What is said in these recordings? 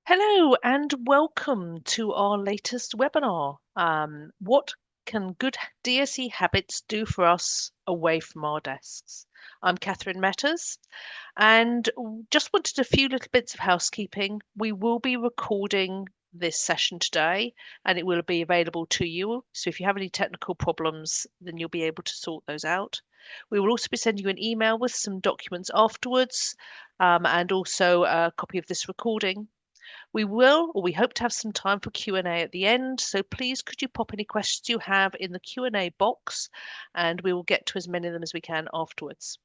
Hello and welcome to our latest webinar. What can good DSE habits do for us away from our desks? I'm Catherine Metters and just wanted a few little bits of housekeeping. We will be recording this session today and it will be available to you. So if you have any technical problems, then you'll be able to sort those out. We will also be sending you an email with some documents afterwards and also a copy of this recording. We hope to have some time for Q&A at the end. So please, could you pop any questions you have in the Q&A box, and we will get to as many of them as we can afterwards.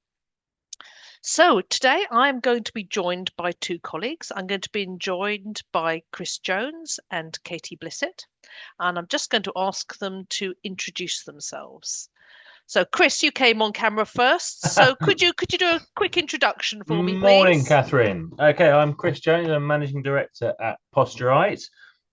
So today I'm going to be joined by two colleagues. I'm going to be joined by Chris Jones and Katie Blissett, and I'm just going to ask them to introduce themselves. So Chris, you came on camera first. So could you do a quick introduction for me, Morning, please? Catherine. Okay, I'm Chris Jones. I'm managing director at Posturite.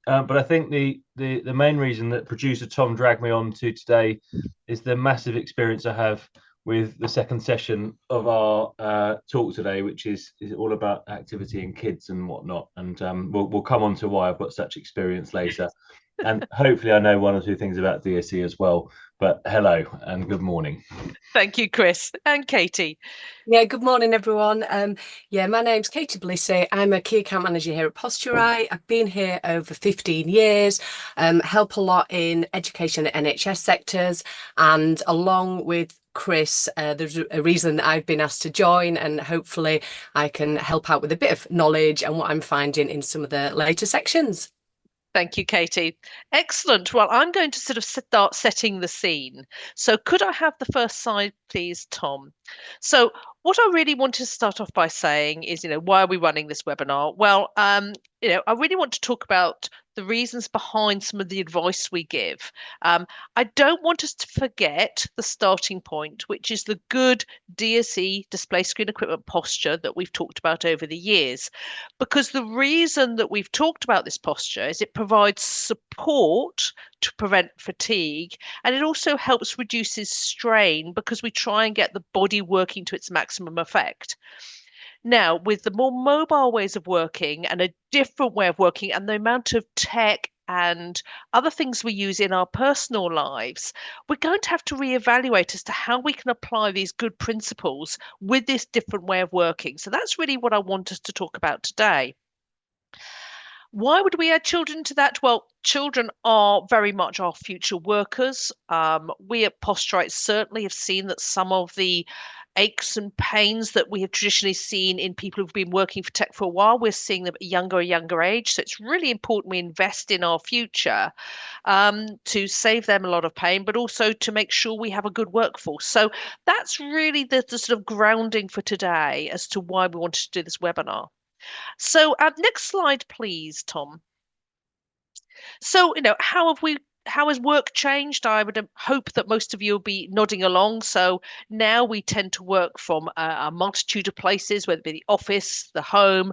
But I think the main reason that producer Tom dragged me on to today is the massive experience I have with the second session of our talk today, which is all about activity and kids and whatnot. And we'll come on to why I've got such experience later. And hopefully I know one or two things about DSE as well. But hello and good morning. Thank you, Chris. And Katie. Yeah, good morning, everyone. My name's Katie Blissett. I'm a key account manager here at Posturite. I've been here over 15 years, help a lot in education and NHS sectors, and along with Chris, there's a reason that I've been asked to join, and hopefully I can help out with a bit of knowledge and what I'm finding in some of the later sections. Thank you, Katie. Excellent. Well, I'm going to sort of start setting the scene. So could I have the first slide, please, Tom? So what I really want to start off by saying is, why are we running this webinar? Well, I really want to talk about the reasons behind some of the advice we give. I don't want us to forget the starting point, which is the good DSE display screen equipment posture that we've talked about over the years. Because the reason that we've talked about this posture is it provides support to prevent fatigue, and it also helps reduces strain because we try and get the body working to its maximum effect. Now, with the more mobile ways of working and a different way of working and the amount of tech and other things we use in our personal lives, we're going to have to reevaluate as to how we can apply these good principles with this different way of working. So that's really what I want us to talk about today. Why would we add children to that? Well, children are very much our future workers. We at Posturite certainly have seen that some of the aches and pains that we have traditionally seen in people who've been working for tech for a while, we're seeing them at a younger age. So it's really important we invest in our future to save them a lot of pain, but also to make sure we have a good workforce. So that's really the sort of grounding for today as to why we wanted to do this webinar. So next slide, please, Tom. So, how has work changed? I would hope that most of you will be nodding along. So now we tend to work from a multitude of places, whether it be the office, the home,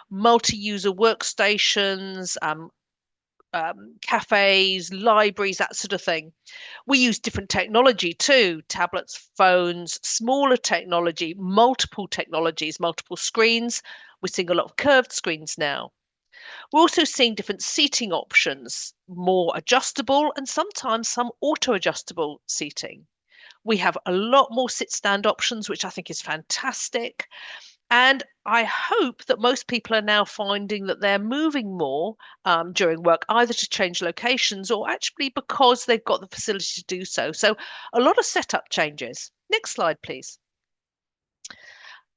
multi-user workstations, cafes, libraries, that sort of thing. We use different technology too, tablets, phones, smaller technology, multiple technologies, multiple screens. We're seeing a lot of curved screens now. We're also seeing different seating options, more adjustable and sometimes some auto-adjustable seating. We have a lot more sit-stand options, which I think is fantastic. And I hope that most people are now finding that they're moving more during work, either to change locations or actually because they've got the facility to do so. So a lot of setup changes. Next slide, please.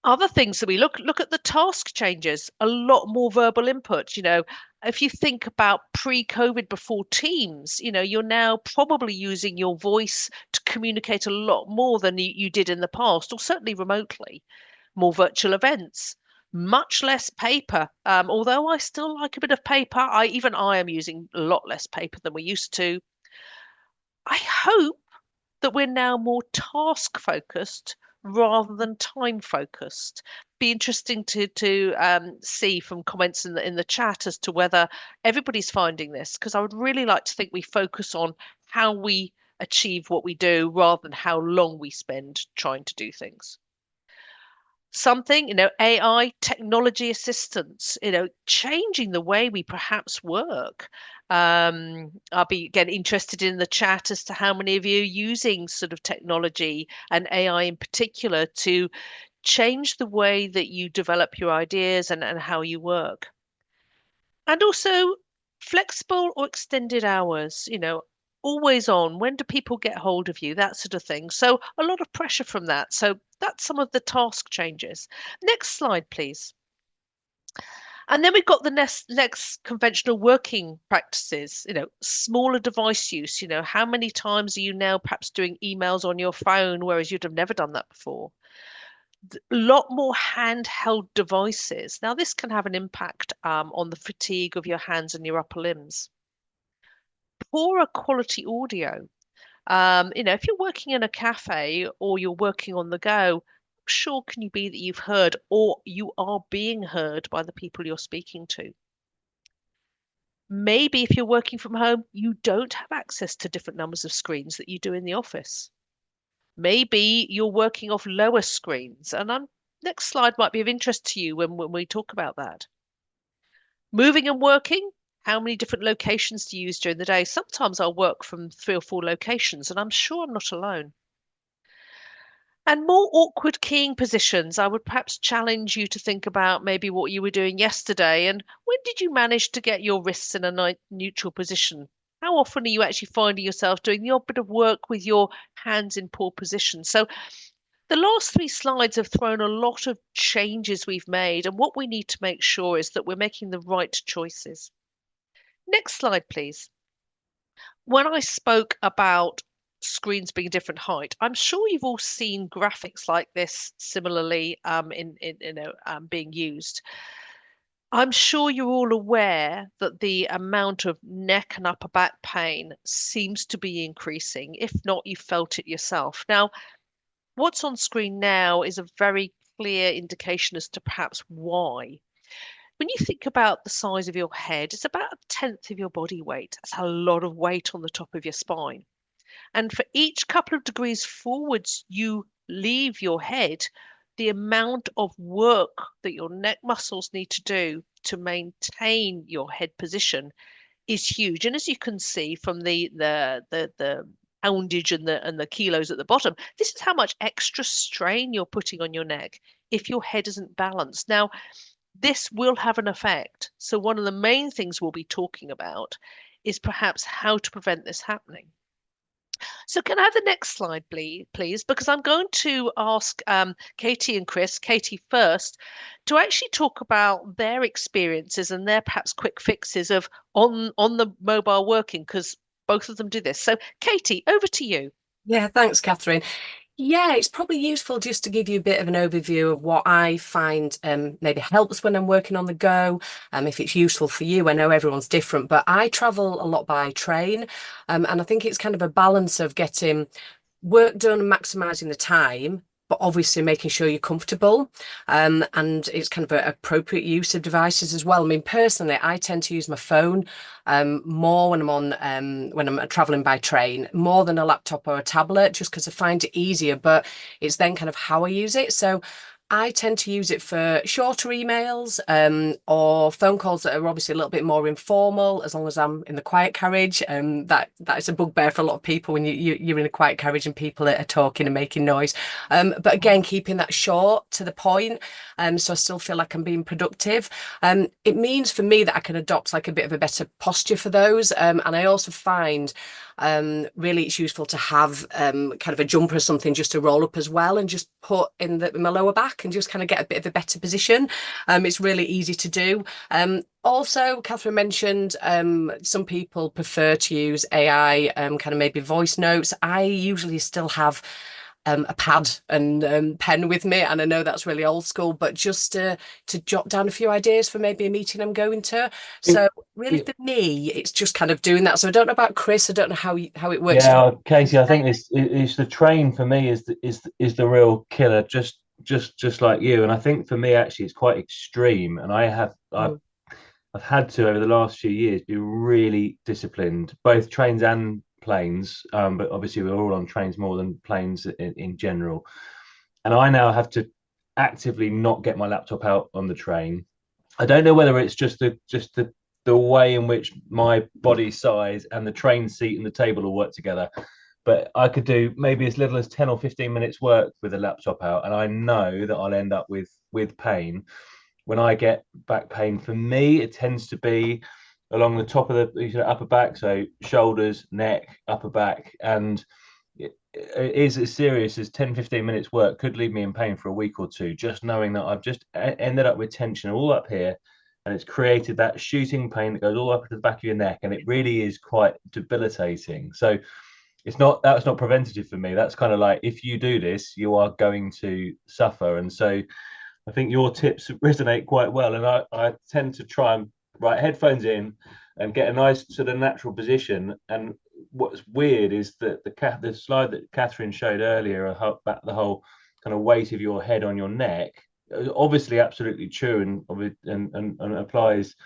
Other things that we look at the task changes, a lot more verbal input. If you think about pre-COVID before Teams, you're now probably using your voice to communicate a lot more than you did in the past, or certainly remotely. More virtual events, much less paper. Although I still like a bit of paper, I am using a lot less paper than we used to. I hope that we're now more task focused rather than time focused. Be interesting to see from comments in the chat as to whether everybody's finding this, because I would really like to think we focus on how we achieve what we do rather than how long we spend trying to do things. Something, AI, technology assistance, changing the way we perhaps work. I'll be again interested in the chat as to how many of you are using sort of technology and AI in particular to change the way that you develop your ideas and how you work. And also flexible or extended hours, always on. When do people get hold of you? That sort of thing. So a lot of pressure from that. So that's some of the task changes. Next slide, please. And then we've got the next conventional working practices, smaller device use. How many times are you now perhaps doing emails on your phone, whereas you'd have never done that before? A lot more handheld devices. Now, this can have an impact on the fatigue of your hands and your upper limbs. Poorer quality audio. If you're working in a cafe or you're working on the go, how sure can you be that you've heard or you are being heard by the people you're speaking to? Maybe if you're working from home, you don't have access to different numbers of screens that you do in the office. Maybe you're working off lower screens, and next slide might be of interest to you when we talk about that. Moving and working, how many different locations do you use during the day? Sometimes I'll work from 3 or 4 locations, and I'm sure I'm not alone. And more awkward keying positions. I would perhaps challenge you to think about maybe what you were doing yesterday and when did you manage to get your wrists in a neutral position? How often are you actually finding yourself doing the odd bit of work with your hands in poor position? So the last 3 slides have thrown a lot of changes we've made, and what we need to make sure is that we're making the right choices. Next slide, please. When I spoke about screens being different height, I'm sure you've all seen graphics like this similarly being used. I'm sure you're all aware that the amount of neck and upper back pain seems to be increasing. If not, you felt it yourself. Now, what's on screen now is a very clear indication as to perhaps why. When you think about the size of your head, it's about a tenth of your body weight. That's a lot of weight on the top of your spine. And for each couple of degrees forwards you leave your head, the amount of work that your neck muscles need to do to maintain your head position is huge. And as you can see from the poundage and the kilos at the bottom, this is how much extra strain you're putting on your neck if your head isn't balanced. Now, this will have an effect. So one of the main things we'll be talking about is perhaps how to prevent this happening. So can I have the next slide, please? Because I'm going to ask Katie and Chris, Katie first, to actually talk about their experiences and their perhaps quick fixes of on the mobile working, because both of them do this. So Katie, over to you. Yeah, thanks, Catherine. Yeah, it's probably useful just to give you a bit of an overview of what I find maybe helps when I'm working on the go. If it's useful for you, I know everyone's different, but I travel a lot by train, and I think it's kind of a balance of getting work done and maximising the time, but obviously making sure you're comfortable. And it's kind of an appropriate use of devices as well. I mean, personally, I tend to use my phone more when I'm traveling by train, more than a laptop or a tablet, just because I find it easier. But it's then kind of how I use it. So I tend to use it for shorter emails or phone calls that are obviously a little bit more informal, as long as I'm in the quiet carriage. That is a bugbear for a lot of people when you're in a quiet carriage and people are talking and making noise. But again, keeping that short to the point, so I still feel like I'm being productive. It means for me that I can adopt like a bit of a better posture for those. And I also find really it's useful to have kind of a jumper or something just to roll up as well and just put in my lower back and just kind of get a bit of a better position. It's really easy to do. Also, Catherine mentioned some people prefer to use AI, kind of maybe voice notes. I usually still have a pad and pen with me, and I know that's really old school, but just to jot down a few ideas for maybe a meeting I'm going to. So really, for me, it's just kind of doing that. So I don't know about Chris. I don't know how it works. Yeah, Katie, I think it's the train for me is the real killer, just like you. And I think for me actually it's quite extreme, and I've had to over the last few years be really disciplined, both trains and planes. But obviously we're all on trains more than planes in general. And I now have to actively not get my laptop out on the train. I don't know whether it's just the way in which my body size and the train seat and the table all work together. But I could do maybe as little as 10 or 15 minutes work with a laptop out, and I know that I'll end up with pain. When I get back pain, for me, it tends to be along the top of the upper back, so shoulders, neck, upper back, and it is as serious as 10-15 minutes work could leave me in pain for a week or two, just knowing that I've just ended up with tension all up here, and it's created that shooting pain that goes all up to the back of your neck, and it really is quite debilitating. So that's not preventative for me. That's kind of like, if you do this, you are going to suffer. And so I think your tips resonate quite well, and I tend to try and write headphones in and get a nice sort of natural position. And what's weird is that the slide that Catherine showed earlier about the whole kind of weight of your head on your neck, obviously absolutely true, and applies,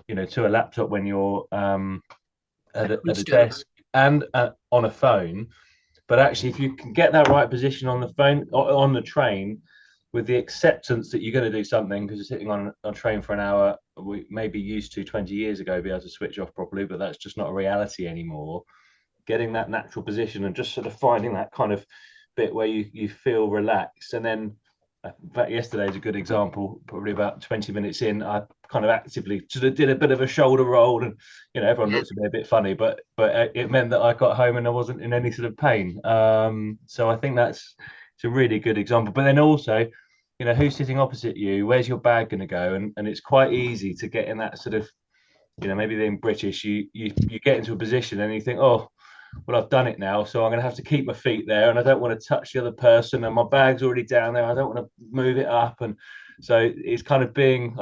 to a laptop when you're at a desk and on a phone. But actually, if you can get that right position on the phone, on the train, with the acceptance that you're going to do something, because you're sitting on a train for an hour, we maybe used to 20 years ago be able to switch off properly, but that's just not a reality anymore. Getting that natural position and just sort of finding that kind of bit where you feel relaxed. And then, in fact, yesterday is a good example. Probably about 20 minutes in, I kind of actively sort of did a bit of a shoulder roll, and everyone looked at me a bit funny, but it meant that I got home and I wasn't in any sort of pain. So I think it's a really good example. But then also, who's sitting opposite you? Where's your bag going to go? And it's quite easy to get in that sort of, maybe being British, you get into a position and you think, oh, well, I've done it now, so I'm going to have to keep my feet there, and I don't want to touch the other person, and my bag's already down there. I don't want to move it up, and so it's kind of being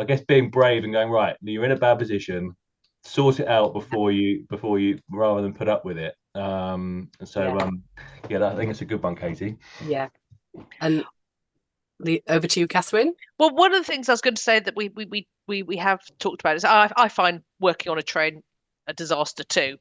brave and going, right, you're in a bad position, sort it out before you, rather than put up with it. I think it's a good one, Katie. Yeah. And over to you, Catherine. Well, one of the things I was going to say that we have talked about is I find working on a train a disaster too.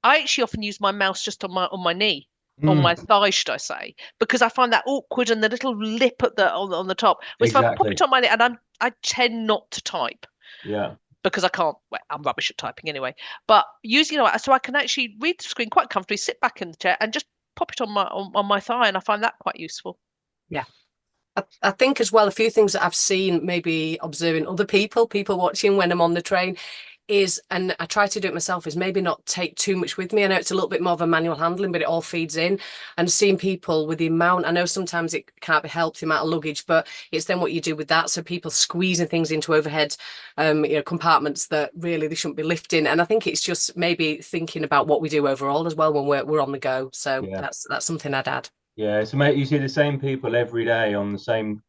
I actually often use my mouse just on my knee, on my thigh, should I say, because I find that awkward, and the little lip at on the top. Whereas if I pop it on my knee, and I tend not to type. Yeah. Because I can't. Well, I'm rubbish at typing anyway. But using so I can actually read the screen quite comfortably, sit back in the chair, and just pop it on my thigh, and I find that quite useful. Yeah. I think as well, a few things that I've seen, maybe observing other people watching when I'm on the train, is, and I try to do it myself, is maybe not take too much with me. I know it's a little bit more of a manual handling, but it all feeds in. And seeing people with the amount, I know sometimes it can't be helped, the amount of luggage, but it's then what you do with that. So people squeezing things into overhead compartments that really they shouldn't be lifting. And I think it's just maybe thinking about what we do overall as well when we're on the go. So that's something I'd add. Yeah, so mate, you see the same people every day on the same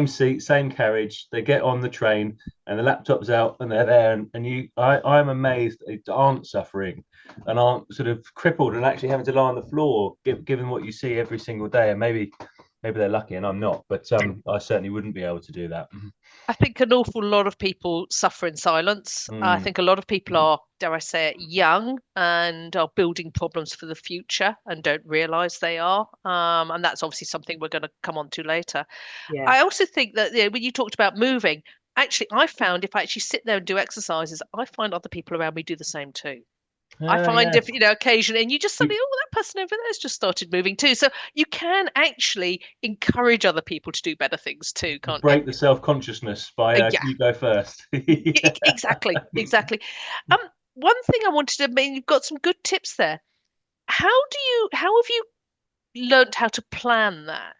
seat, same carriage. They get on the train and the laptop's out and they're there, and I'm amazed they aren't suffering and aren't sort of crippled and actually having to lie on the floor, given what you see every single day. And maybe they're lucky and I'm not, but I certainly wouldn't be able to do that. I think an awful lot of people suffer in silence. I think a lot of people are, dare I say it, young and are building problems for the future and don't realise they are. And that's obviously something we're going to come on to later. Yeah. I also think that when you talked about moving, actually, I found if I actually sit there and do exercises, I find other people around me do the same too. I find if occasionally, and you just suddenly, that person over there has just started moving too. So you can actually encourage other people to do better things too, can't you? Break the self-consciousness by you go first. Exactly. One thing I wanted to, you've got some good tips there. How have you learned how to plan that?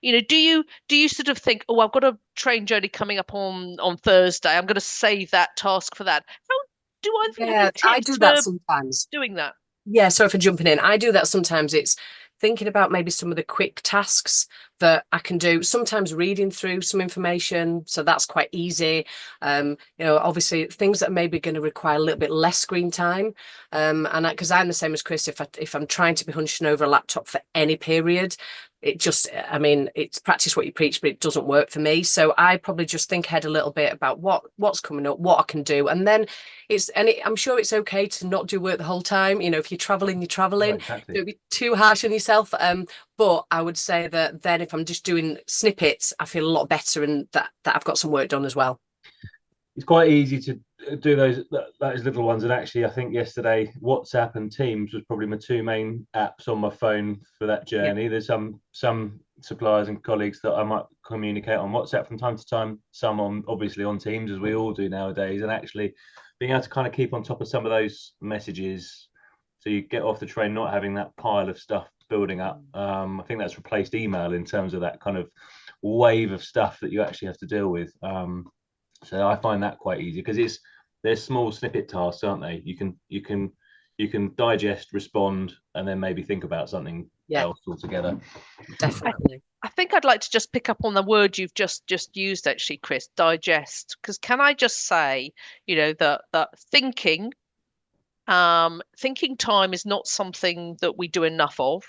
Do you sort of think, oh, I've got a train journey coming up on Thursday, I'm going to save that task for that? How do I do that sometimes. Doing that. Yeah, sorry for jumping in. I do that sometimes. It's thinking about maybe some of the quick tasks that I can do. Sometimes reading through some information, so that's quite easy. Obviously things that are maybe going to require a little bit less screen time. And because I'm the same as Chris, if I'm trying to be hunching over a laptop for any period, it just, I mean, it's practice what you preach, but it doesn't work for me. So I probably just think ahead a little bit about what's coming up, what I can do. And then I'm sure it's okay to not do work the whole time. You know, if you're traveling, you're traveling. Exactly. Don't be too harsh on yourself. But I would say that then if I'm just doing snippets, I feel a lot better, and that I've got some work done as well. It's quite easy to do those little ones. And actually, I think yesterday WhatsApp and Teams was probably my two main apps on my phone for that journey. There's some suppliers and colleagues that I might communicate on WhatsApp from time to time, some on obviously on Teams, as we all do nowadays. And actually being able to kind of keep on top of some of those messages, so you get off the train not having that pile of stuff building up. I think that's replaced email in terms of that kind of wave of stuff that you actually have to deal with. So I find that quite easy because they're small snippet tasks, aren't they? You can digest, respond, and then maybe think about something else altogether. Definitely. I think I'd like to just pick up on the word you've just used, actually, Chris, digest. Because can I just say, you know, that thinking time is not something that we do enough of.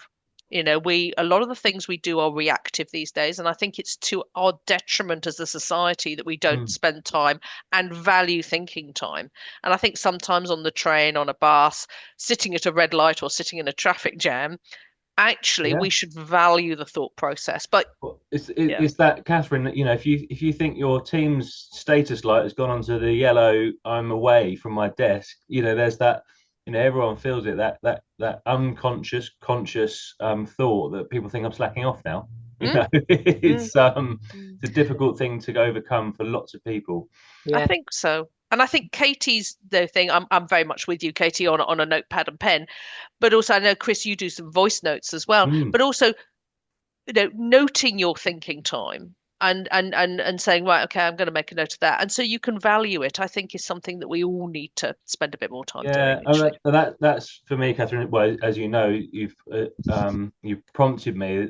You know, a lot of the things we do are reactive these days, and I think it's to our detriment as a society that we don't spend time and value thinking time. And I think sometimes on the train, on a bus, sitting at a red light or sitting in a traffic jam, actually we should value the thought process. But it's that, Catherine, that, you know, if you think your team's status light has gone onto the yellow, I'm away from my desk, you know, there's that, you know, everyone feels it, that unconscious conscious thought that people think I'm slacking off now. You know, it's a difficult thing to overcome for lots of people. I think so. And I think Katie's thing, I'm very much with you, Katie, on a notepad and pen. But also I know, Chris, you do some voice notes as well. But also, you know, noting your thinking time and saying, right, okay, I'm going to make a note of that. And so you can value it, I think, is something that we all need to spend a bit more time doing. That's for me, Catherine. Well, as you know, you've prompted me.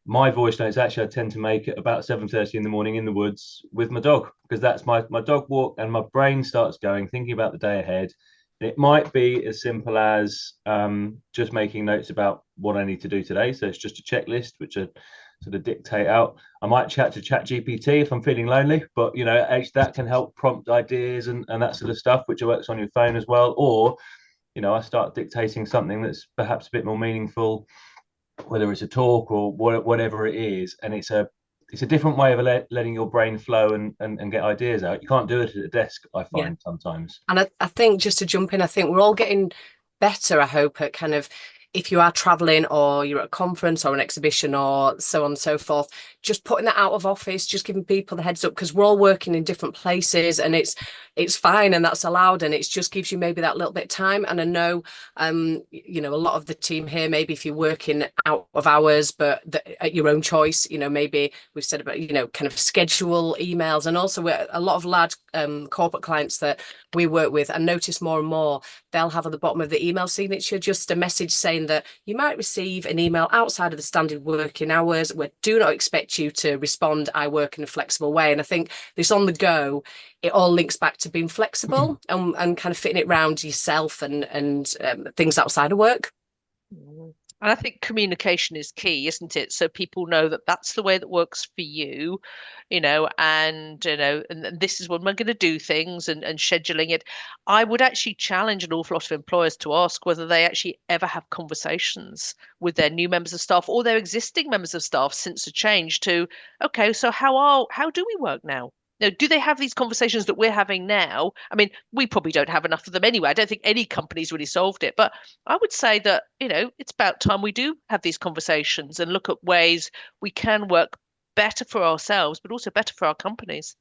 My voice notes, actually, I tend to make it about 7:30 in the morning in the woods with my dog, because that's my dog walk, and my brain starts going, thinking about the day ahead. It might be as simple as just making notes about what I need to do today. So it's just a checklist, which I sort of dictate out. I might chat to ChatGPT if I'm feeling lonely, but, you know, that can help prompt ideas and that sort of stuff, which works on your phone as well. Or, you know, I start dictating something that's perhaps a bit more meaningful, whether it's a talk or whatever it is, and it's a different way of letting your brain flow and get ideas out. You can't do it at a desk, I find sometimes. And I think, just to jump in, I think we're all getting better, I hope, at kind of, if you are traveling or you're at a conference or an exhibition or so on and so forth, just putting that out of office, just giving people the heads up, because we're all working in different places, and it's fine, and that's allowed, and it just gives you maybe that little bit of time. And I know, you know, a lot of the team here, maybe if you're working out of hours, but at your own choice, you know, maybe we've said about, you know, kind of schedule emails. And also a lot of large corporate clients that we work with, and notice more and more, they'll have at the bottom of the email signature just a message saying that you might receive an email outside of the standard working hours. We do not expect you to respond. I work in a flexible way. And I think this on the go, it all links back to being flexible and kind of fitting it around yourself and things outside of work. And I think communication is key, isn't it? So people know that that's the way that works for you, you know, and this is when we're going to do things, and scheduling it. I would actually challenge an awful lot of employers to ask whether they actually ever have conversations with their new members of staff or their existing members of staff since the change to, okay, so how do we work now? Now, do they have these conversations that we're having now? I mean, we probably don't have enough of them anyway. I don't think any company's really solved it. But I would say that, you know, it's about time we do have these conversations and look at ways we can work better for ourselves, but also better for our companies.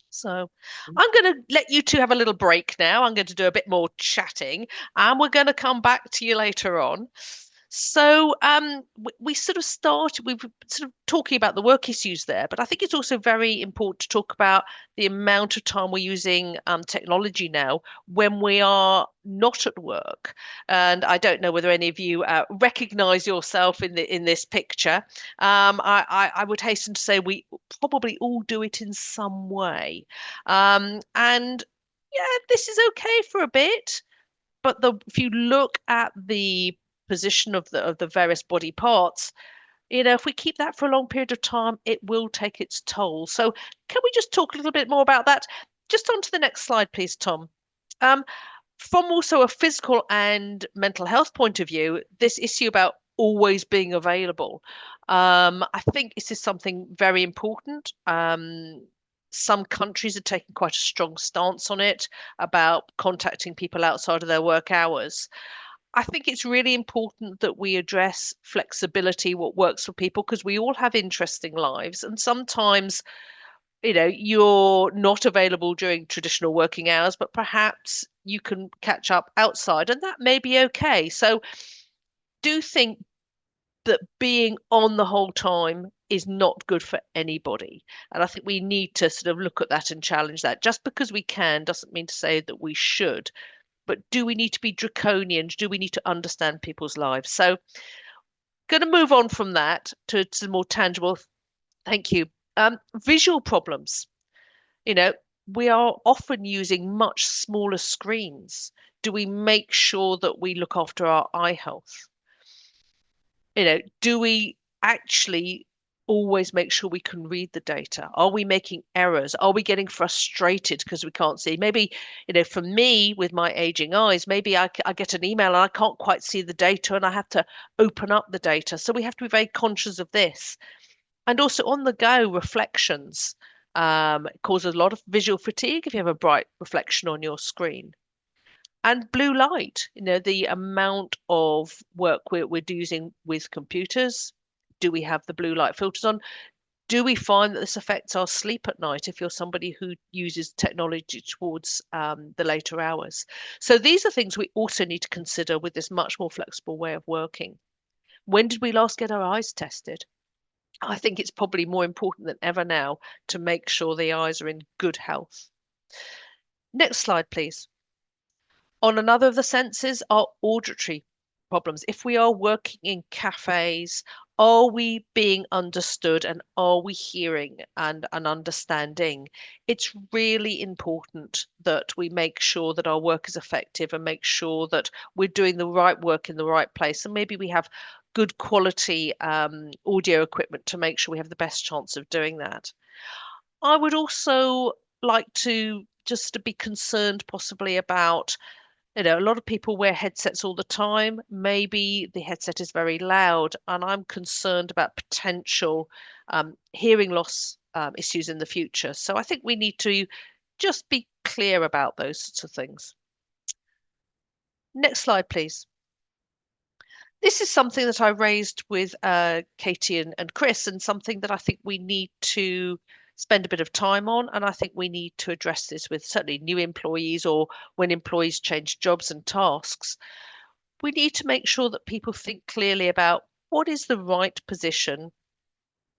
So I'm going to let you two have a little break now. I'm going to do a bit more chatting, and we're going to come back to you later on. So we sort of we've sort of talking about the work issues there, but I think it's also very important to talk about the amount of time we're using technology now when we are not at work. And I don't know whether any of you recognize yourself in this picture. I would hasten to say we probably all do it in some way. And yeah, this is okay for a bit. But if you look at the position of the various body parts, If we keep that for a long period of time, it will take its toll. So can we just talk a little bit more about that? Just on to the next slide, please, Tom. Um, from also a physical and mental health point of view, this issue about always being available, I think this is something very important. Some countries are taking quite a strong stance on it about contacting people outside of their work hours. I think it's really important that we address flexibility, what works for people, because we all have interesting lives. And sometimes, you're not available during traditional working hours, but perhaps you can catch up outside, and that may be okay. So, do think that being on the whole time is not good for anybody. And I think we need to sort of look at that and challenge that. Just because we can doesn't mean to say that we should. But do we need to be draconian? Do we need to understand people's lives? So, going to move on from that to more tangible. Thank you. Visual problems. You know, we are often using much smaller screens. Do we make sure that we look after our eye health? Do we actually always make sure we can read the data? Are we making errors? Are we getting frustrated because we can't see? Maybe, for me with my aging eyes, maybe I get an email and I can't quite see the data and I have to open up the data. So we have to be very conscious of this. And also on the go reflections. It causes a lot of visual fatigue if you have a bright reflection on your screen. And blue light, the amount of work we're using with computers. Do we have the blue light filters on? Do we find that this affects our sleep at night if you're somebody who uses technology towards the later hours? So these are things we also need to consider with this much more flexible way of working. When did we last get our eyes tested? I think it's probably more important than ever now to make sure the eyes are in good health. Next slide, please. On another of the senses are auditory problems. If we are working in cafes, are we being understood and are we hearing and understanding? It's really important that we make sure that our work is effective and make sure that we're doing the right work in the right place. And maybe we have good quality audio equipment to make sure we have the best chance of doing that. I would also like to just to be concerned possibly about a lot of people wear headsets all the time. Maybe the headset is very loud, and I'm concerned about potential hearing loss issues in the future. So I think we need to just be clear about those sorts of things. Next slide, please. This is something that I raised with Katie and Chris, and something that I think we need to spend a bit of time on. And I think we need to address this with certainly new employees or when employees change jobs and tasks. We need to make sure that people think clearly about what is the right position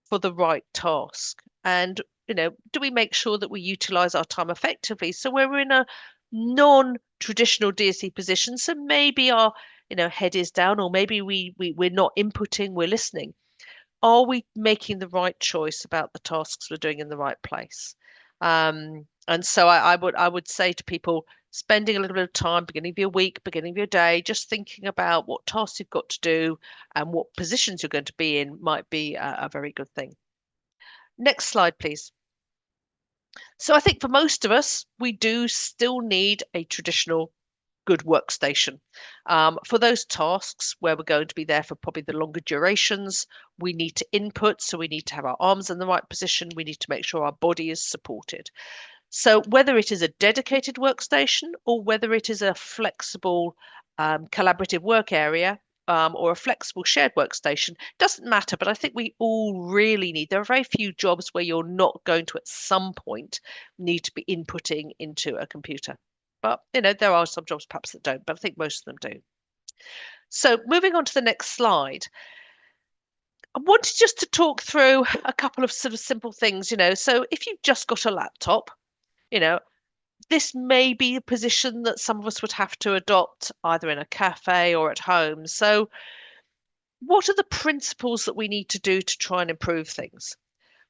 for the right task. And, do we make sure that we utilize our time effectively? So we're in a non-traditional DSE position. So maybe our head is down, or maybe we're not inputting, we're listening. Are we making the right choice about the tasks we're doing in the right place? And so I would say to people, spending a little bit of time, beginning of your week, beginning of your day, just thinking about what tasks you've got to do and what positions you're going to be in might be a very good thing. Next slide, please. So I think for most of us, we do still need a traditional good workstation. For those tasks where we're going to be there for probably the longer durations, we need to input. So we need to have our arms in the right position. We need to make sure our body is supported. So whether it is a dedicated workstation or whether it is a flexible collaborative work area, or a flexible shared workstation, doesn't matter. But I think we all really need, there are very few jobs where you're not going to at some point need to be inputting into a computer. But, there are some jobs perhaps that don't, but I think most of them do. So moving on to the next slide, I wanted just to talk through a couple of sort of simple things, so if you've just got a laptop, this may be a position that some of us would have to adopt either in a cafe or at home. So what are the principles that we need to do to try and improve things?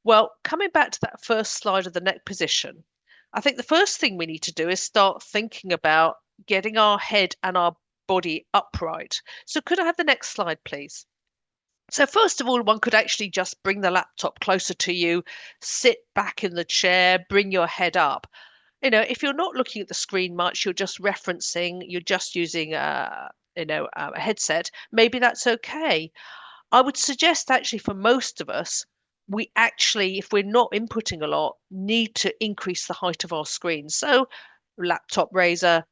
Well, coming back to that first slide of the neck position, I think the first thing we need to do is start thinking about getting our head and our body upright. So could I have the next slide, please? So first of all, one could actually just bring the laptop closer to you, sit back in the chair, bring your head up. If you're not looking at the screen much, you're just referencing, you're just using a headset, maybe that's okay. I would suggest actually for most of us, we actually, if we're not inputting a lot, need to increase the height of our screen. So laptop raiser,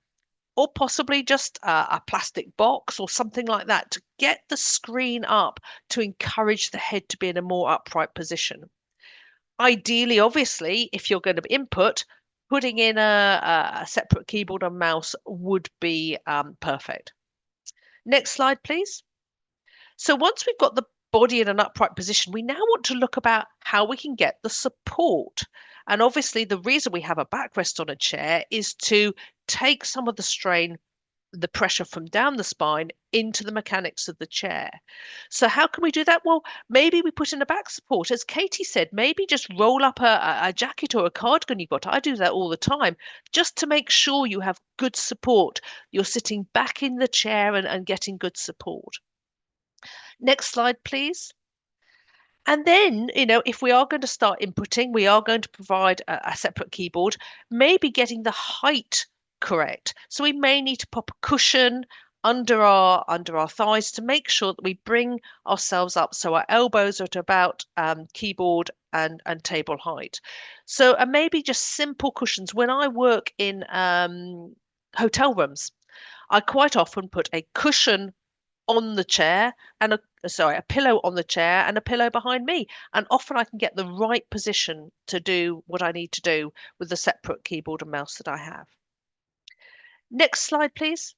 or possibly just a plastic box or something like that to get the screen up to encourage the head to be in a more upright position. Ideally, obviously, if you're going to input, putting in a separate keyboard and mouse would be perfect. Next slide, please. So once we've got the body in an upright position, we now want to look about how we can get the support. And obviously, the reason we have a backrest on a chair is to take some of the strain, the pressure from down the spine into the mechanics of the chair. So how can we do that? Well, maybe we put in a back support. As Katie said, maybe just roll up a jacket or a cardigan you've got. I do that all the time, just to make sure you have good support. You're sitting back in the chair and getting good support. Next slide, please. And then, if we are going to start inputting, we are going to provide a separate keyboard, maybe getting the height correct. So we may need to pop a cushion under our thighs to make sure that we bring ourselves up so our elbows are at about keyboard and table height. So and maybe just simple cushions. When I work in hotel rooms, I quite often put a cushion on the chair and a pillow on the chair and a pillow behind me. And often I can get the right position to do what I need to do with the separate keyboard and mouse that I have. Next slide, please.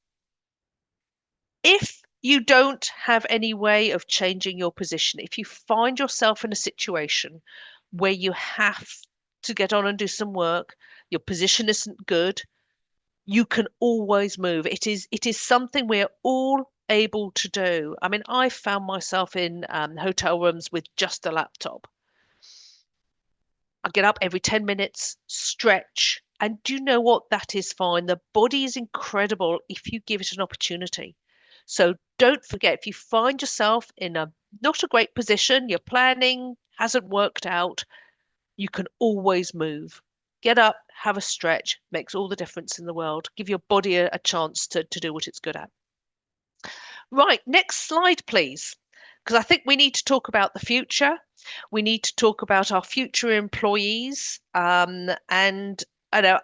If you don't have any way of changing your position, if you find yourself in a situation where you have to get on and do some work, your position isn't good, you can always move. It is something we're all able to do. I mean, I found myself in hotel rooms with just a laptop. I get up every 10 minutes, stretch, and do you know what? That is fine. The body is incredible if you give it an opportunity. So don't forget, if you find yourself in a not a great position, your planning hasn't worked out, you can always move. Get up, have a stretch, makes all the difference in the world. Give your body a chance to do what it's good at. Right, next slide, please. Because I think we need to talk about the future. We need to talk about our future employees. And I know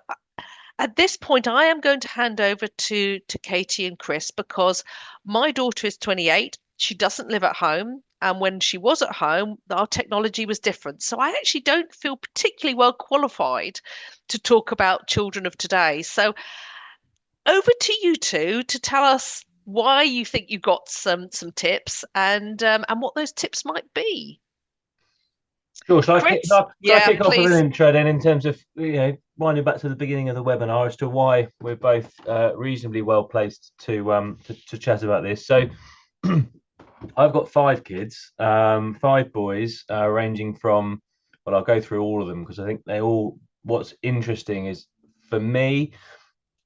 at this point, I am going to hand over to Katie and Chris because my daughter is 28. She doesn't live at home. And when she was at home, our technology was different. So I actually don't feel particularly well qualified to talk about children of today. So over to you two to tell us why you think you got some tips and what those tips might be. Sure. Shall Chris? I Yeah, kick off with an please. intro then, in terms of, winding back to the beginning of the webinar as to why we're both reasonably well placed to chat about this. So I've got 5 kids, 5 boys, ranging from, well, I'll go through all of them because I think what's interesting is, for me,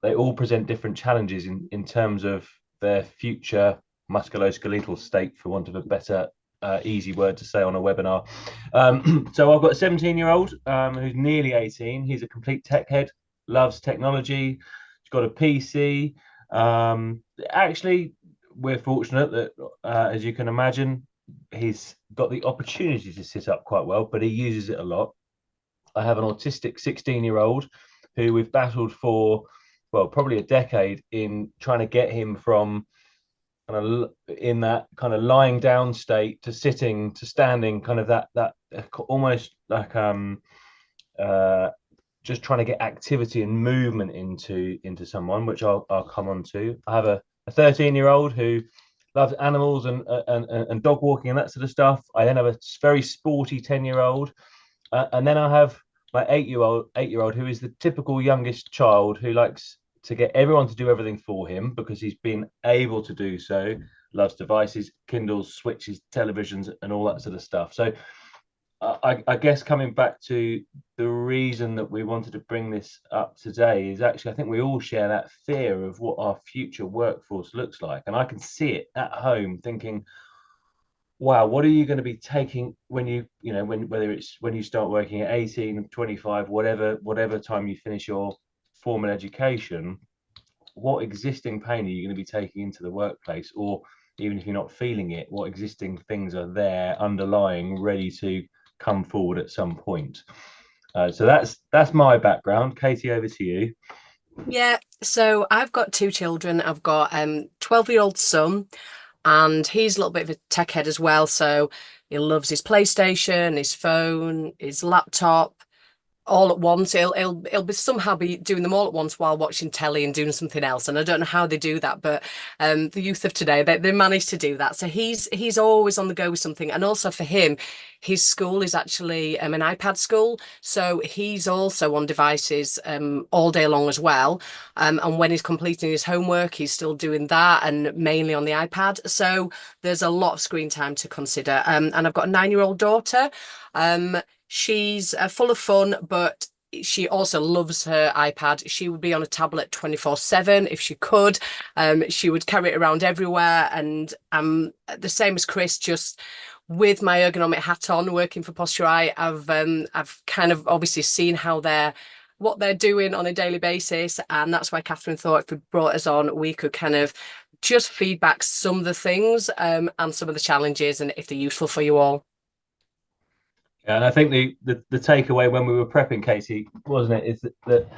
they all present different challenges in terms of their future musculoskeletal state, for want of a better easy word to say on a webinar. So I've got a 17-year-old who's nearly 18. He's a complete tech head, loves technology. He's got a PC. Actually, we're fortunate that, as you can imagine, he's got the opportunity to sit up quite well, but he uses it a lot. I have an autistic 16-year-old who we've battled for, well, probably a decade in trying to get him from in that kind of lying down state to sitting to standing, kind of that almost like just trying to get activity and movement into someone, which I'll come on to. I have a 13-year-old who loves animals and dog walking and that sort of stuff. I then have a very sporty 10-year-old, and then I have my 8-year-old who is the typical youngest child who likes to get everyone to do everything for him because he's been able to do so. Loves devices, Kindles, switches, televisions, and all that sort of stuff. So I guess coming back to the reason that we wanted to bring this up today is actually, I think we all share that fear of what our future workforce looks like. And I can see it at home thinking, wow, what are you going to be taking when whether it's when you start working at 18, 25, whatever time you finish your formal education, what existing pain are you going to be taking into the workplace? Or even if you're not feeling it, what existing things are there underlying, ready to come forward at some point? So that's my background. Katie, over to you. Yeah, so I've got two children. I've got 12-year-old son, and he's a little bit of a tech head as well. So he loves his PlayStation, his phone, his laptop, all at once. He'll be somehow be doing them all at once while watching telly and doing something else. And I don't know how they do that, but the youth of today, they manage to do that. So he's always on the go with something. And also for him, his school is actually an iPad school. So he's also on devices all day long as well. And when he's completing his homework, he's still doing that and mainly on the iPad. So there's a lot of screen time to consider. And I've got a 9-year-old daughter. She's full of fun, but she also loves her iPad. She would be on a tablet 24/7 if she could. She would carry it around everywhere. And I'm the same as Chris, just with my ergonomic hat on, working for Posturite. I've kind of obviously seen what they're doing on a daily basis. And that's why Catherine thought if we brought us on, we could kind of just feedback some of the things and some of the challenges and if they're useful for you all. And I think the takeaway when we were prepping, Katie, wasn't it, is that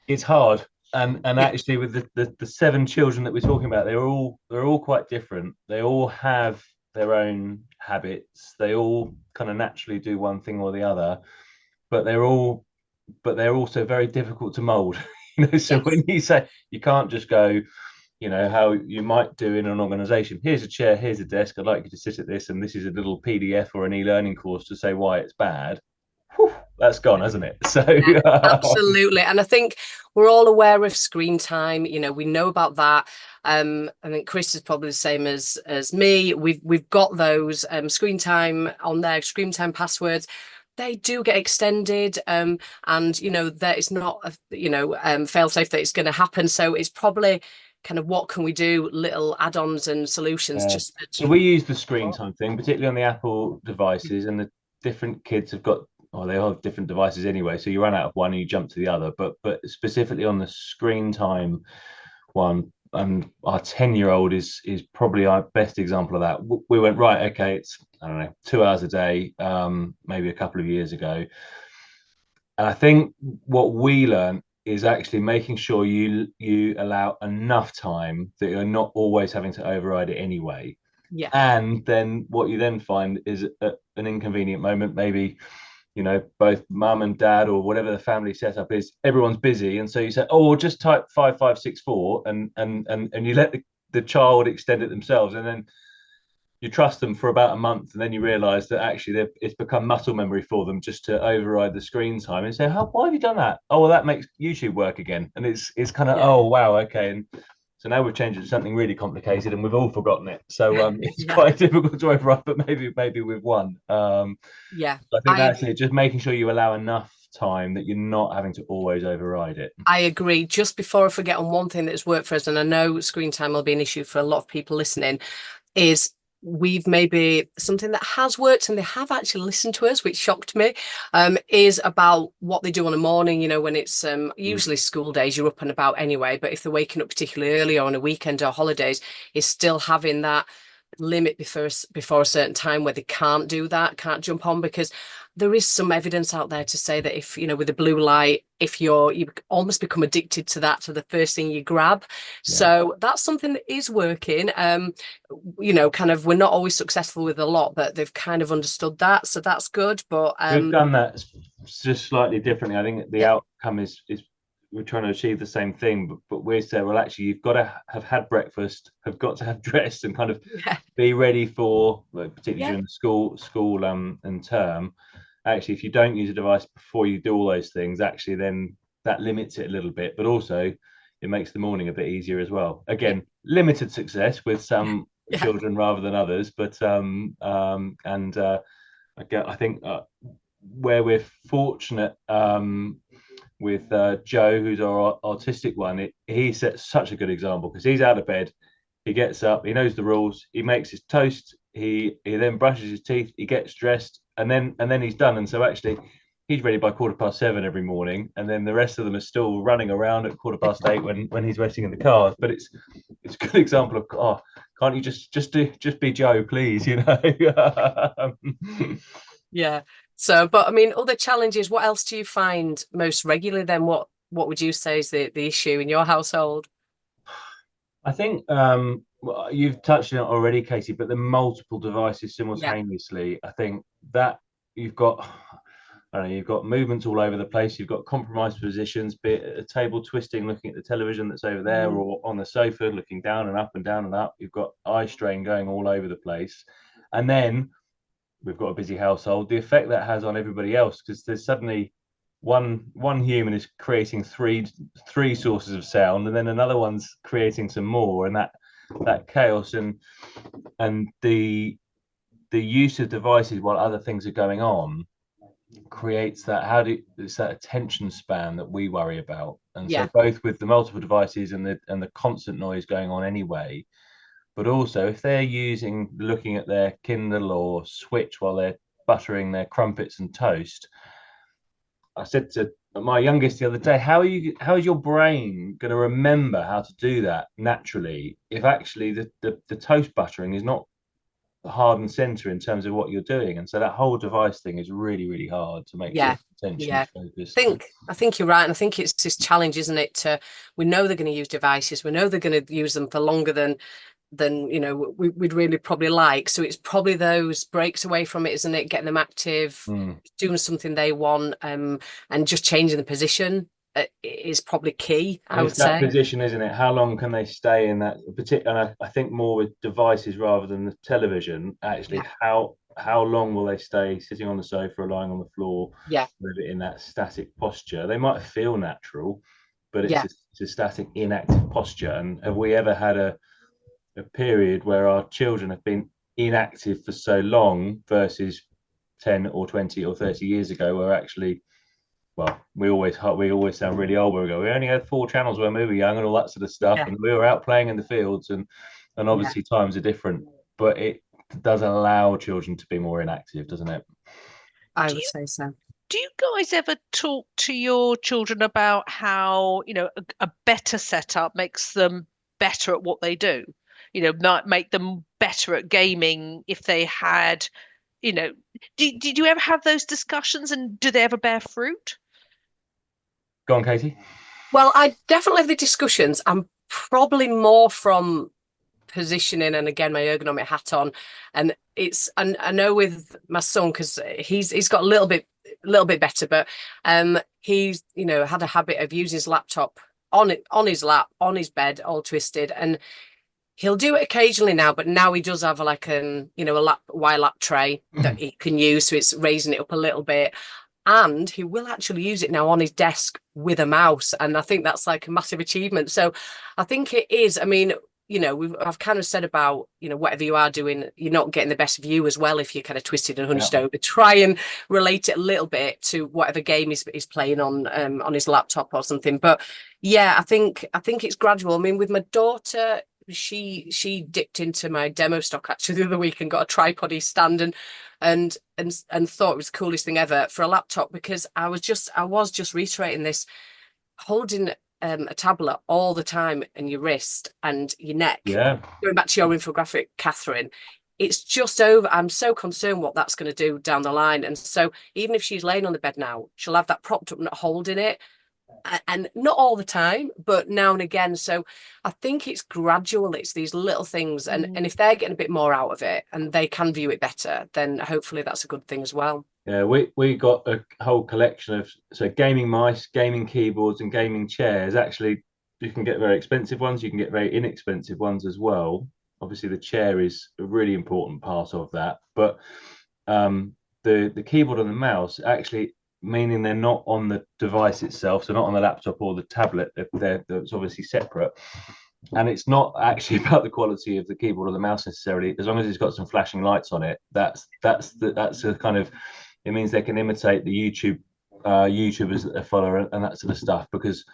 it's hard. And Yeah. actually with the 7 children that we're talking about, they're all quite different. They all have their own habits. They all kind of naturally do one thing or the other, but they're also very difficult to mold. So Yes. when you say you can't just go, how you might do in an organization, here's a chair, here's a desk, I'd like you to sit at this, and this is a little PDF or an e-learning course to say why it's bad. Whew, that's gone, hasn't it? So Yeah, absolutely. And I think we're all aware of screen time. We know about that. I think Chris is probably the same as me. We've got those screen time on there, screen time passwords. They do get extended, and that it's not fail safe that it's going to happen. So it's probably kind of what can we do, little add-ons and solutions yeah. just So we use the screen time thing, particularly on the Apple devices, and the different kids have got, well, they all have different devices anyway. So you run out of one and you jump to the other. But specifically on the screen time one, and our 10-year-old is probably our best example of that. We went, right, okay, it's, I don't know, 2 hours a day, maybe a couple of years ago. And I think what we learned is actually making sure you allow enough time that you're not always having to override it anyway. Yeah. And then what you then find is at an inconvenient moment, maybe both mum and dad or whatever the family setup is, everyone's busy, and so you say, oh, well, just type 5564, and you let the child extend it themselves, and then you trust them for about a month, and then you realize that actually it's become muscle memory for them just to override the screen time and say, why have you done that? Oh, well, that makes YouTube work again. And it's kind of, Yeah. oh, wow, okay. And so now we've changed it to something really complicated and we've all forgotten it. So it's Yeah. quite difficult to override, but maybe we've won. Yeah. I think that's it, just making sure you allow enough time that you're not having to always override it. I agree. Just before I forget, on one thing that's worked for us, and I know screen time will be an issue for a lot of people listening, is we've maybe something that has worked and they have actually listened to us, which shocked me, is about what they do on a morning, when it's usually school days, you're up and about anyway, but if they're waking up particularly early or on a weekend or holidays, is still having that limit before a certain time where they can't do that, can't jump on, because there is some evidence out there to say that if with the blue light, if you almost become addicted to that, to the first thing you grab. Yeah. So that's something that is working. Kind of, we're not always successful with a lot, but they've kind of understood that, so that's good. But we've done that just slightly differently. I think the yeah. outcome is we're trying to achieve the same thing, but we say, well, actually, you've got to have had breakfast, have got to have dressed, and kind of be ready for, particularly during the school and term. Actually, if you don't use a device before you do all those things, actually, then that limits it a little bit, but also it makes the morning a bit easier as well. Again, limited success with some children rather than others, but I think where we're fortunate with Joe, who's our autistic one, he sets such a good example because he's out of bed, he gets up, he knows the rules, he makes his toast, he then brushes his teeth, he gets dressed, and then he's done. And so actually he's ready by 7:15 every morning, and then the rest of them are still running around at 8:15 when he's waiting in the cars. But it's a good example of, oh, can't you just be Joe, please, you know? Yeah. So, but I mean, other challenges, what else do you find most regularly then? What would you say is the issue in your household? I think well, you've touched on it already, Katie, but the multiple devices Yeah. simultaneously, I think that you've got, I don't know, you've got movements all over the place. You've got compromised positions, be it at a table twisting, looking at the television that's over there, or on the sofa, looking down and up and down and up. You've got eye strain going all over the place. And then we've got a busy household, the effect that has on everybody else, because there's suddenly one human is creating three sources of sound, and then another one's creating some more, and that chaos and the use of devices while other things are going on creates that it's that attention span that we worry about. And so Yeah. both with the multiple devices and the constant noise going on anyway, but also if they're looking at their Kindle or Switch while they're buttering their crumpets and toast. I said to my youngest the other day, how is your brain going to remember how to do that naturally if actually the toast buttering is not hard and center in terms of what you're doing? And so that whole device thing is really, really hard to make Yeah. your attention Yeah. focused. I think you're right. And I think it's this challenge, isn't it? We know they're going to use devices. We know they're going to use them for longer than we'd really probably like. So it's probably those breaks away from it, isn't it? Getting them active, doing something they want, and just changing the position is probably key, I would It's that say. position, isn't it? How long can they stay in that particular? And I think more with devices rather than the television. Actually, Yeah. how long will they stay sitting on the sofa or lying on the floor, Yeah. in that static posture? They might feel natural, but it's Yeah. a static, inactive posture. And have we ever had a period where our children have been inactive for so long versus 10 or 20 or 30 years ago, where actually, well, we always sound really old where we go, we only had 4 channels when we were young and all that sort of stuff, Yeah. and we were out playing in the fields, and obviously times are different, but it does allow children to be more inactive, doesn't it? I Do would you say so. do you guys ever talk to your children about how, a better setup makes them better at what they do? Might make them better at gaming if they had, you know, did you ever have those discussions and do they ever bear fruit? Go on, Katie. Well, I definitely have the discussions. I'm probably more from positioning and again my ergonomic hat on, and and I know with my son, because he's got a little bit better, but he's had a habit of using his laptop on his lap, on his bed, all twisted, and he'll do it occasionally now, but now he does have like a wire lap tray that he can use, so it's raising it up a little bit. And he will actually use it now on his desk with a mouse. And I think that's like a massive achievement. So I think it is. I mean, I've kind of said about, whatever you are doing, you're not getting the best view as well if you're kind of twisted and hunched over. Try and relate it a little bit to whatever game he's playing on his laptop or something. But yeah, I think it's gradual. I mean, with my daughter, she dipped into my demo stock actually the other week and got a tripod stand and thought it was the coolest thing ever for a laptop, because I was just reiterating this, holding a tablet all the time in your wrist and your neck. Yeah. Going back to your infographic, Catherine, it's just over. I'm so concerned what that's going to do down the line. And so even if she's laying on the bed now, she'll have that propped up, not holding it. And not all the time, but now and again. So I think it's gradual. It's these little things. And if they're getting a bit more out of it and they can view it better, then hopefully that's a good thing as well. Yeah, we got a whole collection of gaming mice, gaming keyboards, and gaming chairs. Actually, you can get very expensive ones, you can get very inexpensive ones as well. Obviously, the chair is a really important part of that, but the keyboard and the mouse actually, meaning they're not on the device itself, so not on the laptop or the tablet. It's obviously separate, and it's not actually about the quality of the keyboard or the mouse necessarily. As long as it's got some flashing lights on it, that's a kind of, it means they can imitate the YouTubers that they follow and that sort of stuff, because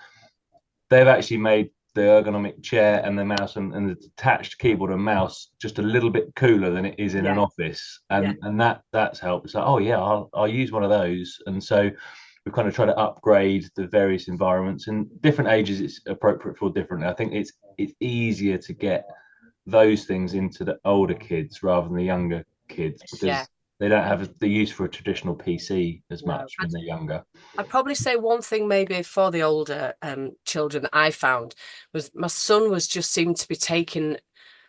they've actually made the ergonomic chair and the mouse and the detached keyboard and mouse just a little bit cooler than it is in an office, and that's helped. It's like, oh yeah, I'll use one of those. And so we kind of try to upgrade the various environments, and different ages it's appropriate for differently. I think it's easier to get those things into the older kids rather than the younger kids, because they don't have the use for a traditional PC as much when they're younger. I'd probably say one thing maybe for the older children that I found was my son was just seemed to be taking